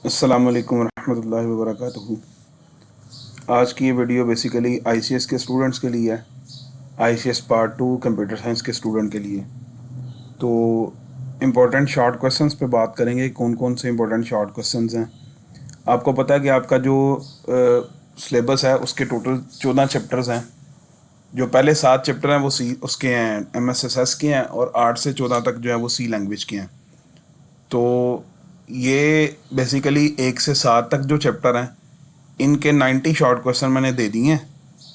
अस्सलाम वालेकुम रहमतुल्लाहि व बरकातुहू। आज की ये वीडियो बेसिकली आईसीएस के स्टूडेंट्स के लिए है। आईसीएस पार्ट 2 कंप्यूटर साइंस के स्टूडेंट के लिए। तो इम्पोर्टेंट शॉर्ट क्वेश्चंस पे बात करेंगे, कौन कौन से इम्पोर्टेंट शॉर्ट क्वेश्चंस हैं। आपको पता है कि आपका जो सिलेबस है उसके टोटल 14 चैप्टर्स हैं। जो पहले 7 चैप्टर हैं वो सी उसके हैं, एमएसएसएस के हैं, और 8 से 14 तक जो है वो सी लैंग्वेज के हैं। तो ये बेसिकली 1 से 7 तक जो चैप्टर हैं इनके 90 शॉर्ट क्वेश्चन मैंने दे दिए हैं,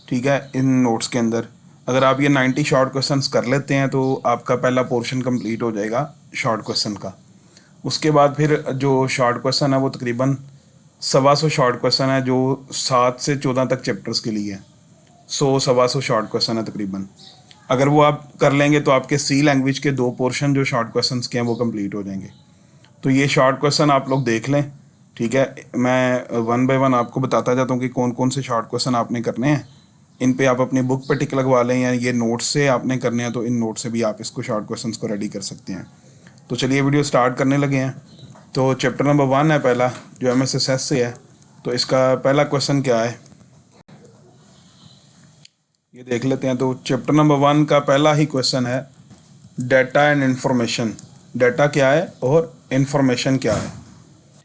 ठीक है, इन नोट्स के अंदर। अगर आप ये 90 शॉर्ट क्वेश्चंस कर लेते हैं तो आपका पहला पोर्शन कंप्लीट हो जाएगा शॉर्ट क्वेश्चन का। उसके बाद फिर जो शॉर्ट क्वेश्चन है वो तकरीबन 125 शॉर्ट क्वेश्चन है, जो 7 से 14 तक चैप्टर्स के लिए है। 100-125 शॉर्ट क्वेश्चन है तकरीबन। अगर वो आप कर लेंगे तो आपके सी लैंग्वेज के 2 पोर्शन जो शॉर्ट क्वेश्चन के हैं वो कंप्लीट हो जाएंगे। तो ये शॉर्ट क्वेश्चन आप लोग देख लें, ठीक है। मैं वन बाय वन आपको बताता जाता हूँ कि कौन कौन से शॉर्ट क्वेश्चन आपने करने हैं। इन पे आप अपनी बुक पे टिक लगवा लें, या ये नोट्स से आपने करने हैं तो इन नोट से भी आप इसको शॉर्ट क्वेश्चंस को रेडी कर सकते हैं। तो चलिए वीडियो स्टार्ट करने लगे हैं। तो चैप्टर नंबर 1 है पहला, जो एमएसएसएस से है। तो इसका पहला क्वेश्चन क्या है ये देख लेते हैं। तो चैप्टर नंबर 1 का पहला ही क्वेश्चन है, डाटा एंड इंफॉर्मेशन। डाटा क्या है और इंफॉर्मेशन क्या है,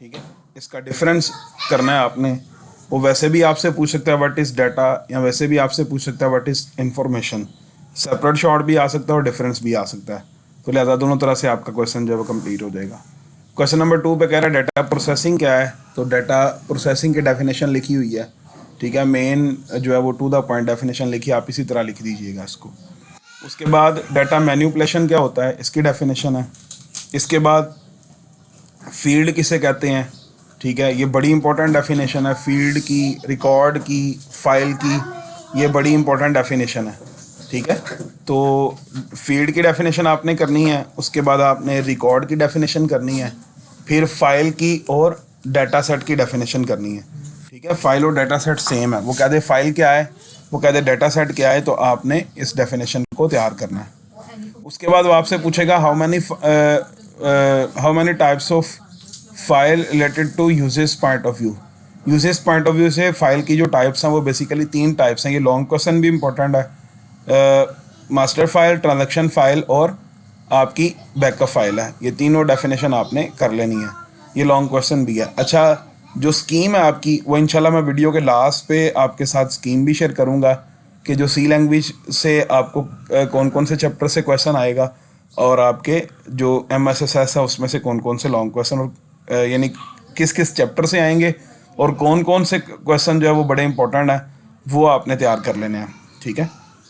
ठीक है। इसका डिफरेंस करना है आपने। वो वैसे भी आपसे पूछ सकता है व्हाट इज़ डाटा, या वैसे भी आपसे पूछ सकता है what is information. Separate short भी आ सकता है और डिफरेंस भी आ सकता है। तो लिहाजा दोनों तरह से आपका क्वेश्चन जो है वो कंप्लीट हो जाएगा। क्वेश्चन नंबर 2 पे कह रहा है डाटा प्रोसेसिंग क्या है। तो डाटा प्रोसेसिंग की डेफिनेशन लिखी हुई है, ठीक है। मेन जो है वो टू द पॉइंट डेफिनेशन लिखी है, आप इसी तरह लिख दीजिएगा इसको। उसके बाद डाटा मैन्युपुलेशन क्या होता है, इसकी डेफिनेशन है। इसके बाद फील्ड किसे कहते हैं, ठीक है। ये बड़ी इंपॉर्टेंट डेफिनेशन है, फील्ड की, रिकॉर्ड की, फाइल की। ये बड़ी इंपॉर्टेंट डेफिनेशन है, ठीक है। तो फील्ड की डेफिनेशन आपने करनी है, उसके बाद आपने रिकॉर्ड की डेफिनेशन करनी है, फिर फाइल की और डाटा सेट की डेफिनेशन करनी है, ठीक है। फाइल और डाटा सेट सेम है। वो कह दे फाइल क्या है, वो कह दे डाटा सेट क्या है, तो आपने इस डेफिनेशन को तैयार करना है। उसके बाद वो आपसे पूछेगा how many types of file related to यूजेस पॉइंट ऑफ व्यू। यूजेस पॉइंट ऑफ व्यू से फाइल की जो टाइप्स हैं वो बेसिकली 3 टाइप्स हैं। ये लॉन्ग क्वेश्चन भी इंपॉर्टेंट है। मास्टर फाइल, ट्रांजैक्शन फाइल और आपकी बैकअप फाइल है। ये तीनों डेफिनेशन आपने कर लेनी है। ये लॉन्ग क्वेश्चन भी है। अच्छा, जो स्कीम है आपकी वो इंशाल्लाह मैं वीडियो के लास्ट पे आपके साथ स्कीम भी शेयर करूँगा कि जो सी लैंग्वेज से आपको कौन कौन से चैप्टर से क्वेश्चन आएगा, और आपके जो एमएसएसएस है उसमें से कौन कौन से लॉन्ग क्वेश्चन और यानी किस किस चैप्टर से आएंगे, और कौन कौन से क्वेश्चन जो है वो बड़े इंपॉर्टेंट है, वो आपने तैयार कर लेने हैं, ठीक है।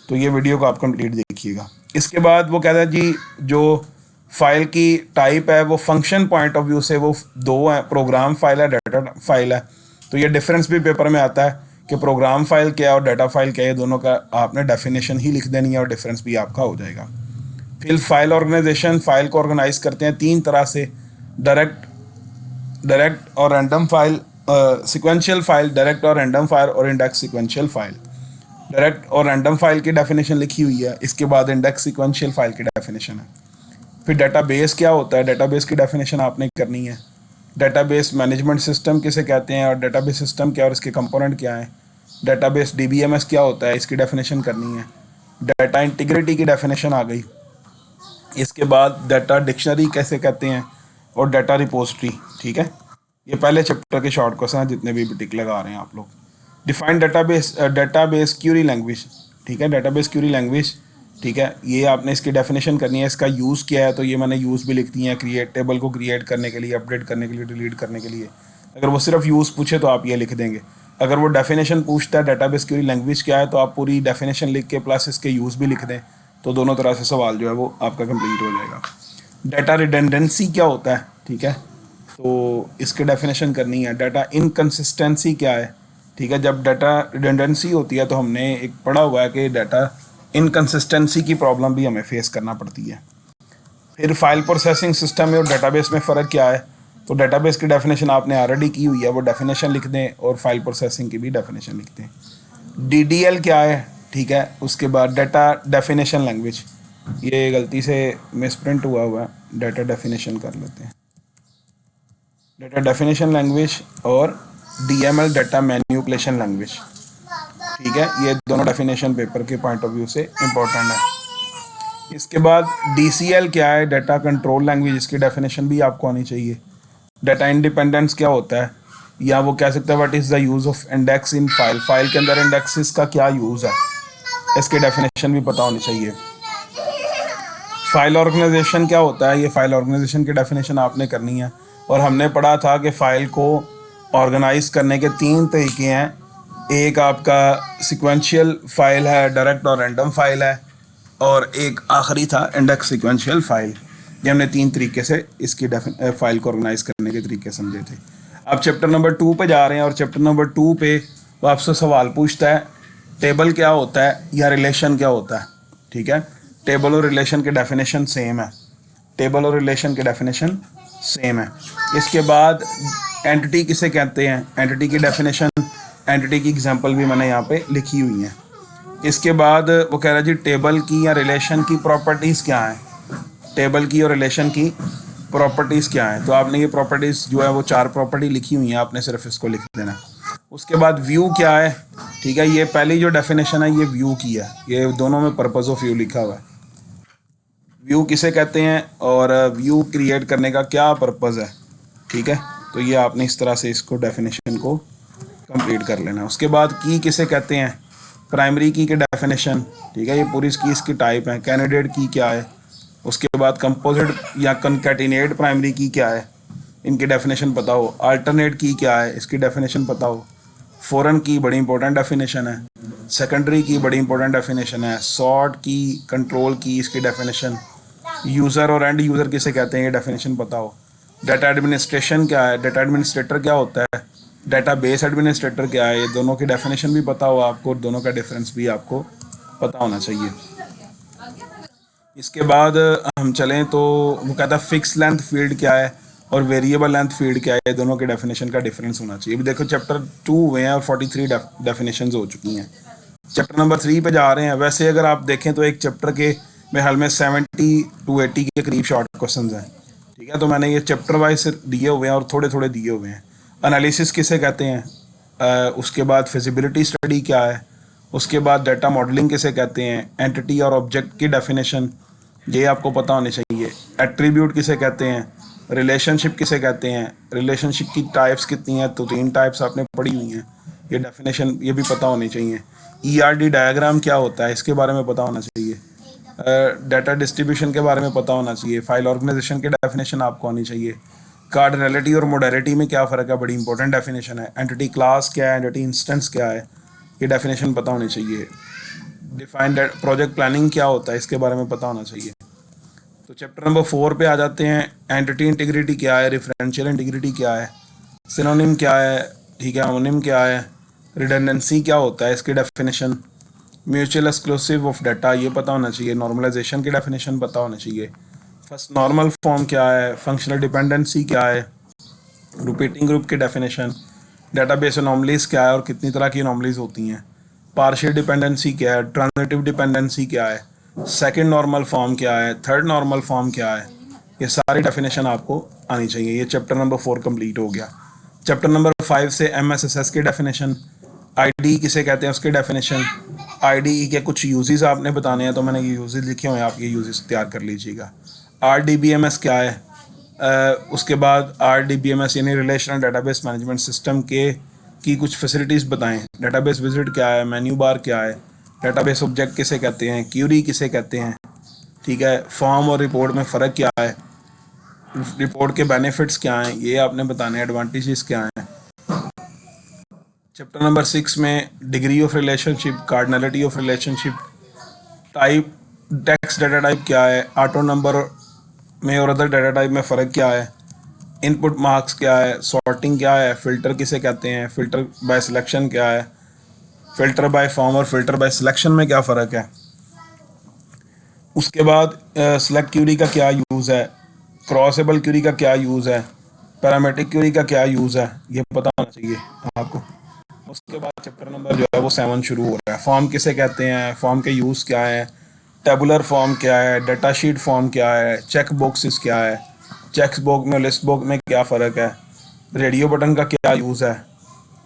तो ये वीडियो को आप कंप्लीट देखिएगा। इसके बाद वो कहता है जी, जो फाइल की टाइप है वो फंक्शन पॉइंट ऑफ व्यू से वो 2 है, प्रोग्राम फाइल है, डाटा फाइल है। तो ये डिफरेंस भी पेपर में आता है कि प्रोग्राम फाइल क्या है और डाटा फाइल क्या है। ये दोनों का आपने डेफिनेशन ही लिख देनी है और डिफरेंस भी आपका हो जाएगा। फिर फाइल ऑर्गेनाइजेशन, फाइल को ऑर्गेनाइज करते हैं 3 तरह से, डायरेक्ट और random file, sequential file, direct और रैंडम फाइल, और इंडेक्स सिक्वेंशियल फाइल। डायरेक्ट और रैंडम फाइल की डेफिनेशन लिखी हुई है। इसके बाद इंडेक्स सिक्वेंशियल फाइल की डेफिनेशन है। फिर डाटाबेस क्या होता है, डाटाबेस की डेफिनेशन आपने करनी है। डाटाबेस मैनेजमेंट सिस्टम किसे कहते हैं, और डाटाबेस सिस्टम क्या और इसके कंपोनेंट क्या हैं। डाटाबेस डीबीएमएस क्या होता है, इसकी डेफिनेशन करनी है। डाटा इंटीग्रिटी की डेफिनेशन आ गई। इसके बाद डाटा डिक्शनरी कैसे कहते हैं, और डाटा रिपोजिटरी, ठीक है। ये पहले चैप्टर के शॉर्ट क्वेश्चन हैं जितने भी टिक लगा रहे हैं आप लोग। Define database, database Curie language, ठीक है। डाटाबेस क्यूरी लैंग्वेज, ठीक है। ये आपने इसकी डेफिनेशन करनी है। इसका यूज़ क्या है, तो ये मैंने यूज़ भी लिख दी है। क्रिएट, टेबल को क्रिएट करने के लिए, अपडेट करने के लिए, डिलीट करने के लिए। अगर वो सिर्फ यूज़ पूछे तो आप ये लिख देंगे। अगर वो डेफिनेशन पूछता है डाटाबेस क्यूरी लैंग्वेज क्या है, तो आप पूरी डेफिनेशन लिख के प्लस इसके यूज़ भी लिख दें। तो दोनों तरह से सवाल जो है वो आपका कंप्लीट हो जाएगा। डाटा रिडंडेंसी क्या होता है, ठीक है। तो इसकी डेफिनेशन करनी है। डाटा इनकन्सिस्टेंसी क्या है, ठीक है। जब डाटा रिडंडेंसी होती है तो हमने एक पढ़ा हुआ है कि डाटा इनकन्सिस्टेंसी की प्रॉब्लम भी हमें फेस करना पड़ती है। फिर फाइल प्रोसेसिंग सिस्टम में और डाटाबेस में फ़र्क क्या है, तो डाटाबेस की डेफिनेशन आपने ऑलरेडी की हुई है, वो डेफिनेशन लिख दें, और फाइल प्रोसेसिंग की भी डेफिनेशन लिख दें। डीडीएल क्या है, ठीक है। उसके बाद डाटा डेफिनेशन लैंग्वेज, ये गलती से मिसप्रिंट हुआ है, डाटा डेफिनेशन कर लेते हैं। डेटा डेफिनेशन लैंग्वेज और DML डाटा मैनिपुलेशन लैंग्वेज। ठीक है, ये दोनों डेफिनेशन पेपर के पॉइंट ऑफ व्यू से इम्पोर्टेंट है। इसके बाद DCL क्या है, डाटा कंट्रोल लैंग्वेज, इसकी डेफिनेशन भी आपको आनी चाहिए। डाटा इंडिपेंडेंस क्या होता है, या वो कह सकते हैं what is the use of index in file, file के अंदर इंडेक्सेस का क्या यूज़ है, इसकी डेफिनेशन भी पता होनी चाहिए। फाइल ऑर्गेनाइजेशन क्या होता है, ये फाइल ऑर्गेनाइजेशन की डेफिनेशन आपने करनी है। और हमने पढ़ा था कि फ़ाइल को ऑर्गेनाइज करने के 3 तरीके हैं, एक आपका सिक्वेंशियल फाइल है, डायरेक्ट और रैंडम फाइल है, और एक आखिरी था इंडेक्स सिक्वेंशियल फाइल। ये हमने 3 तरीके से इसकी फाइल को ऑर्गेनाइज करने के तरीके समझे थे। अब चैप्टर नंबर 2 पे जा रहे हैं, और चैप्टर नंबर 2 पे वो आपसे सवाल पूछता है टेबल क्या होता है या रिलेशन क्या होता है। ठीक है, टेबल और रिलेशन के डेफिनेशन सेम है, टेबल और रिलेशन के डेफिनेशन सेम है। इसके बाद एंटिटी किसे कहते हैं, एंटिटी की डेफिनेशन, एंटिटी की एग्जांपल भी मैंने यहाँ पे लिखी हुई है। इसके बाद वो कह रहा है जी टेबल की या रिलेशन की प्रॉपर्टीज़ क्या हैं, टेबल की और रिलेशन की प्रॉपर्टीज़ क्या हैं। तो आपने ये प्रॉपर्टीज़ जो है वो 4 प्रॉपर्टी लिखी हुई हैं, आपने सिर्फ इसको लिख देना। उसके बाद व्यू क्या है, ठीक है, ये पहली जो डेफिनेशन है ये व्यू की है, ये दोनों में पर्पस ऑफ व्यू लिखा हुआ है। व्यू किसे कहते हैं और व्यू क्रिएट करने का क्या पर्पस है। ठीक है, तो ये आपने इस तरह से इसको डेफिनेशन को कंप्लीट कर लेना। उसके बाद की किसे कहते हैं, प्राइमरी की डेफिनेशन। ठीक है, ये पूरी इसकी टाइप है। कैंडिडेट की क्या है, उसके बाद कंपोजिट या कंकैटिनेट प्राइमरी की क्या है, इनकी डेफिनेशन पता हो। अल्टरनेट की क्या है, इसकी डेफिनेशन पता हो। फॉरेन की बड़ी इंपॉर्टेंट डेफिनेशन है। सेकेंडरी की बड़ी इंपॉर्टेंट डेफिनेशन है। सॉर्ट की, कंट्रोल की, इसकी डेफिनेशन। यूज़र और एंड यूज़र किसे कहते हैं, ये डेफिनेशन पता हो। डाटा एडमिनिस्ट्रेशन क्या है, डाटा एडमिनिस्ट्रेटर क्या होता है, डाटा बेस एडमिनिस्ट्रेटर क्या है, ये दोनों की डेफिनेशन भी पता हो आपको, और दोनों का डिफरेंस भी आपको पता होना चाहिए। इसके बाद हम चलें तो वो कहता है फिक्स लेंथ फील्ड क्या है और वेरिएबल लेंथ फील्ड क्या है, ये दोनों के डेफिनेशन का डिफरेंस होना चाहिए। अभी देखो चैप्टर 2 हुए हैं और 43 डेफिनेशन हो चुकी हैं। चैप्टर नंबर 3 पे जा रहे हैं। वैसे अगर आप देखें तो एक चैप्टर के में हाल में 70 to 80 के करीब शॉर्ट क्वेश्चन हैं। ठीक है, तो मैंने ये चैप्टर वाइज दिए हुए हैं और थोड़े थोड़े दिए हुए हैं। एनालिसिस किसे कहते हैं, उसके बाद फिजिबिलिटी स्टडी क्या है, उसके बाद डाटा मॉडलिंग किसे कहते हैं, एंटिटी और ऑब्जेक्ट की डेफिनेशन ये आपको पता होनी चाहिए। एट्रीब्यूट किसे कहते हैं, रिलेशनशिप किसे कहते हैं, रिलेशनशिप की टाइप्स कितनी हैं, तो 3 टाइप्स आपने पढ़ी हुई हैं, ये डेफिनेशन ये भी पता होनी चाहिए। ERD डायग्राम क्या होता है, इसके बारे में पता होना चाहिए। डाटा डिस्ट्रीब्यूशन के बारे में पता होना चाहिए। फाइल ऑर्गेनाइजेशन की डेफिनेशन आपको आनी चाहिए। कार्डिनलिटी और मोडालिटी में क्या फ़र्क है, बड़ी इंपॉर्टेंट डेफिनेशन है। एंटिटी क्लास क्या है, एंटिटी इंस्टेंस क्या है, ये डेफिनेशन पता होनी चाहिए। डिफाइंड प्रोजेक्ट प्लानिंग क्या होता है, इसके बारे में पता होना चाहिए। तो चैप्टर नंबर 4 पे आ जाते हैं। एंटिटी इंटीग्रिटी क्या है, रेफरेंशियल इंटीग्रिटी क्या है, सिनोनिम क्या है, ठीक है, होमोनिम क्या है, रिडंडेंसी क्या होता है, इसकी definition. Mutual exclusive of data ये पता होना चाहिए। नॉर्मलाइजेशन की डेफिनेशन पता होना चाहिए। फर्स्ट नॉर्मल फॉर्म क्या है, फंक्शनल डिपेंडेंसी क्या है, रिपीटिंग ग्रुप की डेफिनेशन। डेटाबेस अनोमलीज क्या है और कितनी तरह की अनोमलीज होती हैं। पार्शियल डिपेंडेंसी क्या है, ट्रांजिटिव डिपेंडेंसी क्या है, सेकंड नॉर्मल फॉर्म क्या है, थर्ड नॉर्मल फॉर्म क्या है, ये सारी डेफिनेशन आपको आनी चाहिए। ये चैप्टर नंबर 4 कंप्लीट हो गया। चैप्टर नंबर 5 से MSSS की डेफिनेशन, ID किसे कहते हैं उसकी डेफिनेशन, IDE के कुछ यूजेस आपने बताने हैं, तो मैंने ये यूजेस लिखे हुए हैं, आप ये यूजेस तैयार कर लीजिएगा। RDBMS क्या है, उसके बाद RDBMS यानी रिलेशनल डेटाबेस मैनेजमेंट सिस्टम के की कुछ फैसिलिटीज़ बताएं। डेटाबेस विजिट क्या है, मेन्यू बार क्या है, डेटाबेस ऑब्जेक्ट किसे कहते हैं, क्यूरी किसे कहते हैं, ठीक है, फॉर्म और रिपोर्ट में फ़र्क क्या है, रिपोर्ट के बेनिफिट्स क्या हैं, ये आपने बताने हैं, एडवांटेजेस क्या हैं। चैप्टर नंबर 6 में degree of relationship, cardinality of relationship, type, text data type क्या है, ऑटो नंबर में और अदर डाटा टाइप में फ़र्क क्या है, इनपुट मार्क्स क्या है, सॉर्टिंग क्या है, फ़िल्टर किसे कहते हैं, फ़िल्टर बाय सिलेक्शन क्या है, फ़िल्टर बाय फॉर्म और फ़िल्टर बाय सिलेक्शन में क्या फ़र्क है। उसके बाद सेलेक्ट क्यूरी का क्या यूज़ है, क्रॉसेबल क्यूरी का क्या यूज़ है, पैरामेट्रिक क्यूरी का क्या यूज़ है, ये पता होना चाहिए आपको। उसके बाद चैप्टर नंबर जो है वो 7 शुरू हो रहा है। फॉर्म किसे कहते हैं, फॉर्म के यूज़ क्या है, टेबुलर फॉर्म क्या है, डाटा शीट फॉर्म क्या है, चेक बॉक्सेस क्या है, चेक बॉक्स में लिस्ट बॉक्स में क्या फ़र्क है, रेडियो बटन का क्या यूज़ है,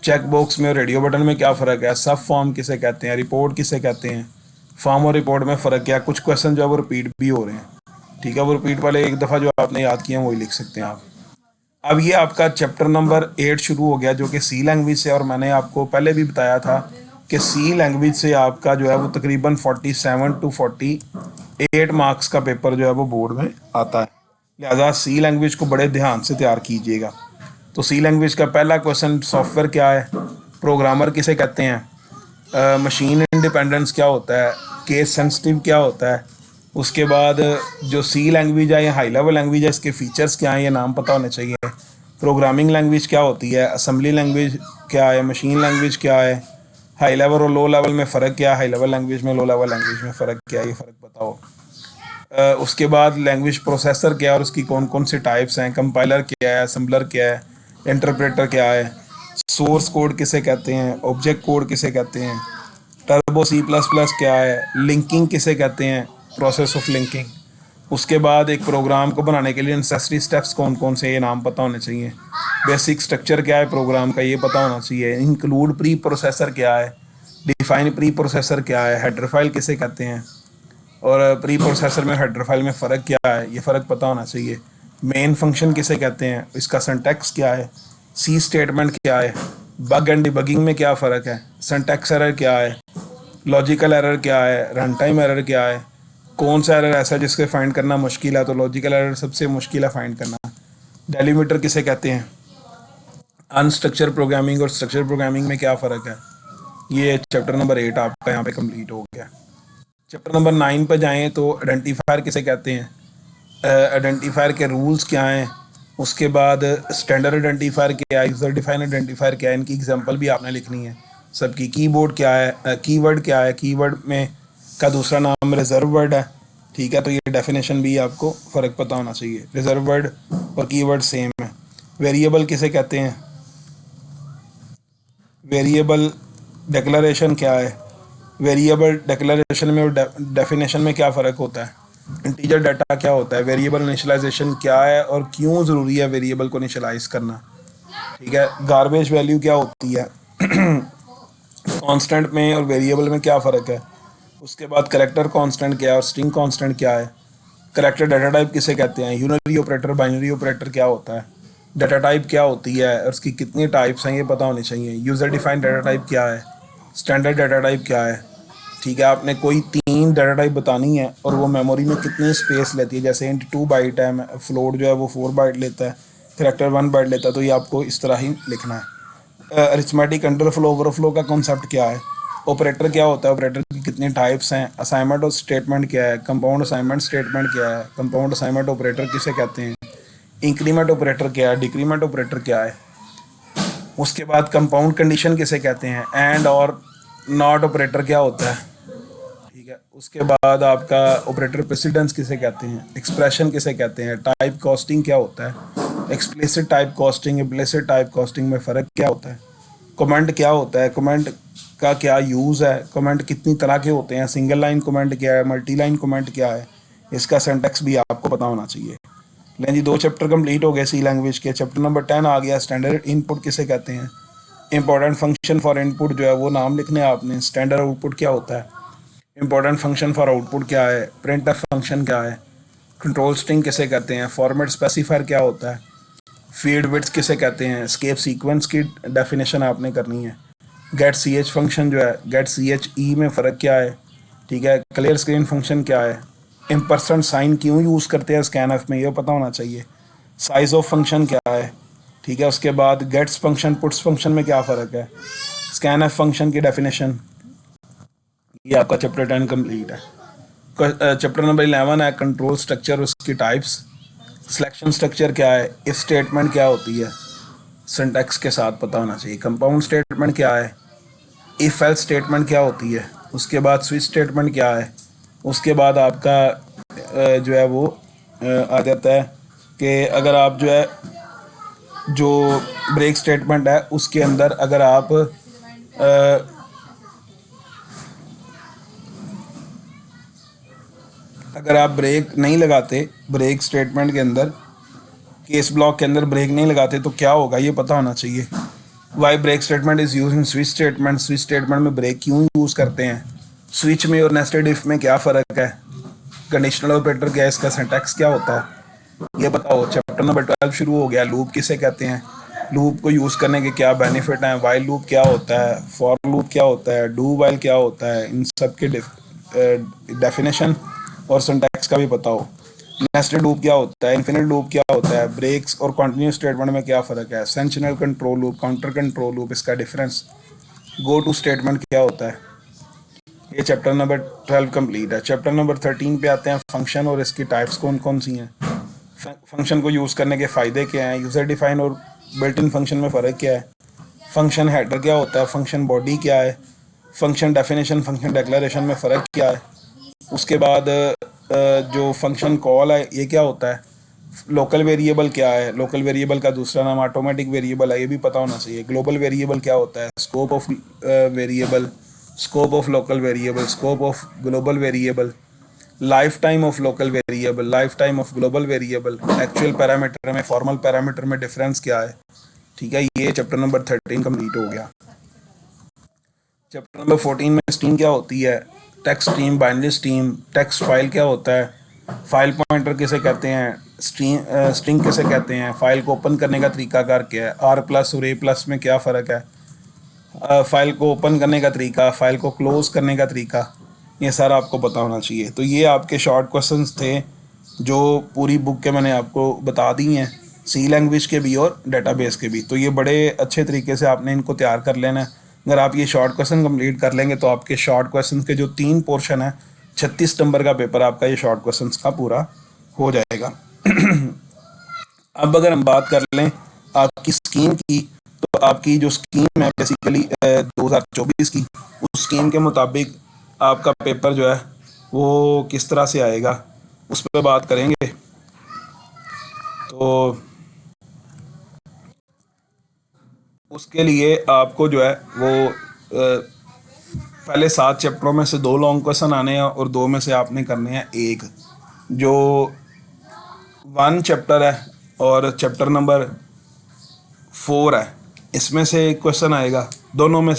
चेक बॉक्स में और रेडियो बटन में क्या फ़र्क है, सब फॉर्म किसे कहते हैं, रिपोर्ट किसे कहते हैं, फॉर्म और रिपोर्ट में फ़र्क क्या है। कुछ क्वेश्चन जो है वो रिपीट भी हो रहे हैं, ठीक है, वो रिपीट वाले एक दफ़ा जो आपने याद किया वही लिख सकते हैं आप। अब ये आपका चैप्टर नंबर 8 शुरू हो गया जो कि सी लैंग्वेज से, और मैंने आपको पहले भी बताया था कि सी लैंग्वेज से आपका जो है वो तकरीबन 47 टू 48 मार्क्स का पेपर जो है वो बोर्ड में आता है। लिहाजा सी लैंग्वेज को बड़े ध्यान से तैयार कीजिएगा। तो सी लैंग्वेज का पहला क्वेश्चन, सॉफ्टवेयर क्या है, प्रोग्रामर किसे कहते हैं, मशीन इंडिपेंडेंस क्या होता है, केस सेंसिटिव क्या होता है। उसके बाद जो सी लैंग्वेज है या हाई लेवल लैंग्वेज है, इसके फीचर्स क्या हैं ये नाम पता होने चाहिए। प्रोग्रामिंग लैंग्वेज क्या होती है, असेंबली लैंग्वेज क्या है, मशीन लैंग्वेज क्या है, हाई लेवल और लो लेवल में फ़र्क क्या है, हाई लेवल लैंग्वेज में लो लेवल लैंग्वेज में फ़र्क क्या है, ये फ़र्क बताओ। उसके बाद लैंग्वेज प्रोसेसर क्या है और उसकी कौन कौन से टाइप्स हैं, कंपाइलर क्या है, असेंबलर क्या है, इंटरप्रेटर क्या है, सोर्स कोड किसे कहते हैं, ऑब्जेक्ट कोड किसे कहते हैं, टर्बो सी प्लस प्लस क्या है, लिंकिंग किसे कहते हैं, प्रोसेस ऑफ लिंकिंग। उसके बाद एक प्रोग्राम को बनाने के लिए नेसेसरी स्टेप्स कौन कौन से, ये नाम पता होने चाहिए। बेसिक स्ट्रक्चर क्या है प्रोग्राम का, ये पता होना चाहिए। इंक्लूड प्री प्रोसेसर क्या है, डिफाइन प्री प्रोसेसर क्या है, हेडर फाइल किसे कहते हैं, और प्री प्रोसेसर में हेडर फाइल में फ़र्क क्या है, ये फ़र्क पता होना चाहिए। मेन फंक्शन किसे कहते हैं, इसका सिंटैक्स क्या है, सी स्टेटमेंट क्या है, बग एंड डिबगिंग में क्या फ़र्क है, सिंटैक्स एरर क्या है, लॉजिकल एरर क्या है, रन टाइम एरर क्या है, कौन सा एरर ऐसा है जिसके फाइंड करना मुश्किल है, तो लॉजिकल एरर सबसे मुश्किल है फाइंड करना। डेलीमीटर किसे कहते हैं, अनस्ट्रक्चर प्रोग्रामिंग और स्ट्रक्चर प्रोग्रामिंग में क्या फ़र्क है। ये चैप्टर नंबर 8 आपका यहाँ पे कंप्लीट हो गया। चैप्टर नंबर 9 पर जाएँ तो आइडेंटिफायर किसे कहते हैं, आइडेंटिफायर के रूल्स क्या हैं। उसके बाद स्टैंडर्ड आइडेंटिफायर क्या है, यूज़र डिफाइन आइडेंटिफायर क्या है, इनकी एग्जांपल भी आपने लिखनी है सबकी। कीबोर्ड क्या है, कीवर्ड क्या है, कीवर्ड में का दूसरा नाम रिजर्व वर्ड है, ठीक है, तो ये डेफिनेशन भी आपको फ़र्क पता होना चाहिए। रिजर्व वर्ड और कीवर्ड सेम है। वेरिएबल किसे कहते हैं, वेरिएबल डिक्लेरेशन क्या है, वेरिएबल डिक्लेरेशन में और डेफिनेशन में क्या फ़र्क होता है। इंटीजर डाटा क्या होता है, वेरिएबल इनिशियलाइजेशन क्या है और क्यों ज़रूरी है वेरिएबल को इनिशियलाइज करना, ठीक है। गार्बेज वैल्यू क्या होती है, कांस्टेंट में और वेरिएबल में क्या फ़र्क है। उसके बाद करेक्टर कांस्टेंट क्या है और स्ट्रिंग कांस्टेंट क्या है। करेक्टर डाटा टाइप किसे कहते हैं, यूनरी ऑपरेटर, बाइनरी ऑपरेटर क्या होता है, डाटा टाइप क्या होती है और उसकी कितनी टाइप्स हैं ये पता होनी चाहिए। यूज़र डिफाइंड डाटा टाइप क्या है, स्टैंडर्ड डाटा टाइप क्या है, ठीक है। आपने कोई 3 डाटा टाइप बतानी है और वो मेमोरी में कितनी स्पेस लेती है, जैसे इंट 2 बाइट है, फ्लोट जो है वो 4 बाइट लेता है, करेक्टर 1 बाइट लेता है, तो ये आपको इस तरह ही लिखना है। अरिथमेटिक अंडरफ्लो ओवरफ्लो का कॉन्सेप्ट क्या है, ऑपरेटर क्या होता है, ऑपरेटर की कितनी टाइप्स हैं, असाइनमेंट और स्टेटमेंट क्या है, कंपाउंड असाइनमेंट स्टेटमेंट क्या है, कंपाउंड असाइनमेंट ऑपरेटर किसे कहते हैं, इंक्रीमेंट ऑपरेटर क्या है, डिक्रीमेंट ऑपरेटर क्या है। उसके बाद कंपाउंड कंडीशन किसे कहते हैं, एंड और नॉट ऑपरेटर क्या होता है, ठीक है। उसके बाद आपका ऑपरेटर प्रेसिडेंस किसे कहते हैं, एक्सप्रेशन किसे कहते हैं, टाइप कास्टिंग क्या होता है, explicit type casting, implicit type casting में फ़र्क क्या होता है, कमेंट क्या होता है, कमेंट का क्या यूज़ है, कमेंट कितनी तरह के होते हैं, सिंगल लाइन कमेंट क्या है, मल्टी लाइन कमेंट क्या है, इसका सिंटैक्स भी आपको पता होना चाहिए। लें जी, 2 चैप्टर कंप्लीट हो गए सी लैंग्वेज के। चैप्टर नंबर 10 आ गया, स्टैंडर्ड इनपुट किसे कहते हैं। इंपॉर्टेंट फंक्शन फॉर इनपुट जो है वो नाम लिखने हैं आपने। स्टैंडर्ड आउटपुट क्या होता है, इंपॉर्टेंट फंक्शन फॉर आउटपुट क्या है, प्रिंट फंक्शन क्या है, कंट्रोल स्ट्रिंग किसे कहते हैं, फॉर्मेट स्पेसिफायर क्या होता है, फीड विड्थ किसे कहते हैं, स्केप सीक्वेंस की डेफिनेशन आपने करनी है। गेट सी एच फंक्शन जो है, गेट सी एच ई में फ़र्क क्या है, ठीक है। क्लियर स्क्रीन फंक्शन क्या है, इम्पर्सन साइन क्यों यूज़ करते हैं स्कैन एफ में, ये पता होना चाहिए। साइज ऑफ फंक्शन क्या है, ठीक है। उसके बाद गेट्स फंक्शन पुट्स फंक्शन में क्या फ़र्क है, स्कैन एफ फंक्शन की डेफिनेशन। ये आपका चैप्टर 10 कंप्लीट है। चैप्टर नंबर 11 है कंट्रोल स्ट्रक्चर, उसकी टाइप्स। सिलेक्शन स्ट्रक्चर क्या है, इफ स्टेटमेंट क्या होती है, सिंटैक्स के साथ पता होना चाहिए। कंपाउंड स्टेटमेंट क्या है, इफ एल्स स्टेटमेंट क्या होती है। उसके बाद स्विच स्टेटमेंट क्या है। उसके बाद आपका जो है वो आ जाता है कि अगर आप जो है जो ब्रेक स्टेटमेंट है उसके अंदर अगर आप अगर आप ब्रेक नहीं लगाते ब्रेक स्टेटमेंट के अंदर, केस ब्लॉक के अंदर ब्रेक नहीं लगाते तो क्या होगा ये पता होना चाहिए। Why break statement is use in switch statement, switch statement में ब्रेक क्यों यूज़ करते हैं, स्विच में और नेस्टेड इफ में क्या फ़र्क है, कंडीशनल ऑपरेटर क्या है, इसका सिंटैक्स क्या होता है, ये बताओ। चैप्टर नंबर 12 शुरू हो गया। लूप किसे कहते हैं, लूप को यूज़ करने के क्या बेनिफिट हैं, वाइल लूप क्या होता है, फॉर लूप क्या होता है, डू वाइल क्या होता है, इन सब के डेफिनेशन और सिंटैक्स का भी पता हो। नेस्टेड लूप क्या होता है, इन्फिनिट लूप क्या होता है, ब्रेक्स और कंटिन्यूस स्टेटमेंट में क्या फ़र्क है, sentinel control loop, counter control loop, इसका डिफरेंस, गो टू स्टेटमेंट क्या होता है। ये चैप्टर नंबर 12 कंप्लीट है। चैप्टर नंबर 13 पे आते हैं, फंक्शन और इसकी टाइप्स कौन कौन सी हैं, फंक्शन को यूज़ करने के फ़ायदे क्या हैं, यूज़र डिफाइन और बिल्ट इन फंक्शन में फ़र्क क्या है, फंक्शन हेडर क्या होता है, फंक्शन बॉडी क्या है, फंक्शन डेफिनेशन फंक्शन डिक्लेरेशन में फ़र्क क्या है। उसके बाद जो फंक्शन कॉल है ये क्या होता है, लोकल वेरिएबल क्या है, लोकल वेरिएबल का दूसरा नाम ऑटोमेटिक वेरिएबल है, ये भी पता होना चाहिए। ग्लोबल वेरिएबल क्या होता है, scope of variable, scope of local variable, scope of global variable, life time of local variable, life time of global variable, actual parameter में फॉर्मल पैरामीटर में डिफरेंस क्या है। ठीक है, ये चैप्टर नंबर 13 कंप्लीट हो गया। चैप्टर नंबर 14 में स्ट्रीम क्या होती है, text stream, binary stream, text file क्या होता है, फाइल पॉइंटर किसे कहते हैं, स्ट्रिंग किसे कहते हैं, फाइल को ओपन करने का तरीकाकार क्या है, आर प्लस और ए प्लस में क्या फ़र्क है, फाइल को ओपन करने का तरीका, फाइल को क्लोज़ करने का तरीका, ये सारा आपको पता होना चाहिए। तो ये आपके शॉर्ट क्वेश्चंस थे जो पूरी बुक के मैंने आपको बता दी हैं, सी लैंग्वेज के भी और डेटाबेस के भी। तो ये बड़े अच्छे तरीके से आपने इनको तैयार कर लेना है। अगर आप ये शॉर्ट क्वेश्चन कंप्लीट कर लेंगे तो आपके शॉर्ट क्वेश्चन के जो 3 पोर्शन है, 36 नंबर का पेपर आपका ये शॉर्ट क्वेश्चन का पूरा हो जाएगा। अब अगर हम बात कर लें आपकी स्कीम की, तो आपकी जो स्कीम है बेसिकली 2024 की, उस स्कीम के मुताबिक आपका पेपर जो है वो किस तरह से आएगा उस पर बात करेंगे। तो उसके लिए आपको जो है वो पहले 7 चैप्टरों में से 2 लॉन्ग क्वेश्चन आने हैं और 2 में से आपने करने हैं एक। जो 1 चैप्टर है और चैप्टर नंबर 4 है, इसमें से एक क्वेश्चन आएगा, दोनों में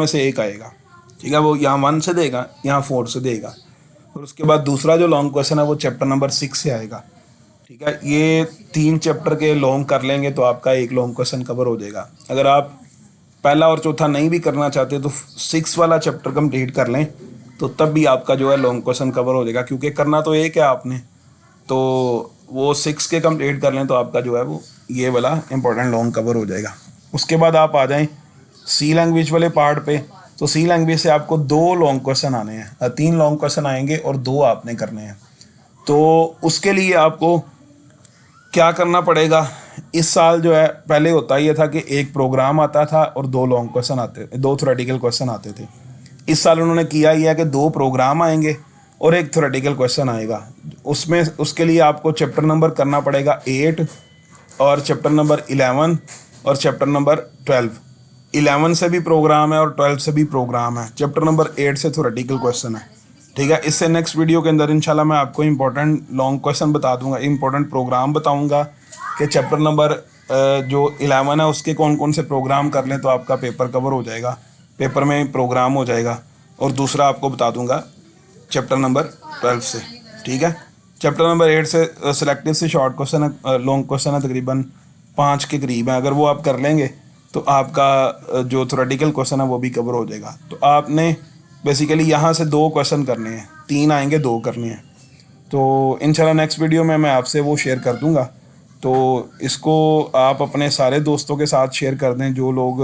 से एक आएगा। ठीक है, वो यहाँ 1 से देगा, यहाँ 4 से देगा। और उसके बाद दूसरा जो लॉन्ग क्वेश्चन है वो चैप्टर नंबर 6 से आएगा। ठीक है, ये 3 चैप्टर के लॉन्ग कर लेंगे तो आपका एक लॉन्ग क्वेश्चन कवर हो जाएगा। अगर आप पहला और चौथा नहीं भी करना चाहते तो 6 वाला चैप्टर कंप्लीट कर लें, तो तब भी आपका जो है लॉन्ग क्वेश्चन कवर हो जाएगा, क्योंकि करना तो एक है आपने, तो वो 6 के कंप्लीट कर लें तो आपका जो है वो ये वाला इंपॉर्टेंट लॉन्ग कवर हो जाएगा। उसके बाद आप आ जाएं सी लैंग्वेज वाले पार्ट पे। तो सी लैंग्वेज से आपको 2 लॉन्ग क्वेश्चन आने हैं, 3 लॉन्ग क्वेश्चन आएंगे और 2 आपने करने हैं। तो उसके लिए आपको क्या करना पड़ेगा, इस साल जो है पहले होता ये था कि एक प्रोग्राम आता था और 2 लॉन्ग क्वेश्चन आते, 2 थ्योरेटिकल क्वेश्चन आते थे। इस साल उन्होंने किया ही है कि 2 प्रोग्राम आएंगे और एक थ्योरेटिकल क्वेश्चन आएगा। उसमें उसके लिए आपको चैप्टर नंबर करना पड़ेगा 8 और चैप्टर नंबर 11 और चैप्टर नंबर 12। 11 से भी प्रोग्राम है और 12 से भी प्रोग्राम है। चैप्टर नंबर 8 से थ्योरेटिकल क्वेश्चन है। ठीक है, इससे नेक्स्ट वीडियो के अंदर इंशाल्लाह मैं आपको इंपॉर्टेंट लॉन्ग क्वेश्चन बता दूंगा, इंपॉर्टेंट प्रोग्राम बताऊंगा कि चैप्टर नंबर जो 11 है उसके कौन कौन से प्रोग्राम कर लें तो आपका पेपर कवर हो जाएगा, पेपर में प्रोग्राम हो जाएगा। और दूसरा आपको बता दूंगा चैप्टर नंबर 12 से। ठीक है, चैप्टर नंबर 8 से सिलेक्टिव से शॉर्ट क्वेश्चन है, लॉन्ग क्वेश्चन है तकरीबन 5 के करीब है। अगर वो आप कर लेंगे तो आपका जो थ्योरेटिकल क्वेश्चन है वो भी कवर हो जाएगा। तो आपने बेसिकली यहाँ से 2 क्वेश्चन करने हैं, 3 आएंगे, 2 करने हैं। तो इंशाल्लाह नेक्स्ट वीडियो में मैं आपसे वो शेयर कर दूँगा। तो इसको आप अपने सारे दोस्तों के साथ शेयर कर दें जो लोग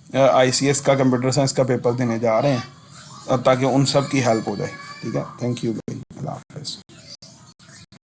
ICS का कंप्यूटर साइंस का पेपर देने जा रहे हैं, ताकि उन सब की हेल्प हो जाए। ठीक है, थैंक यू।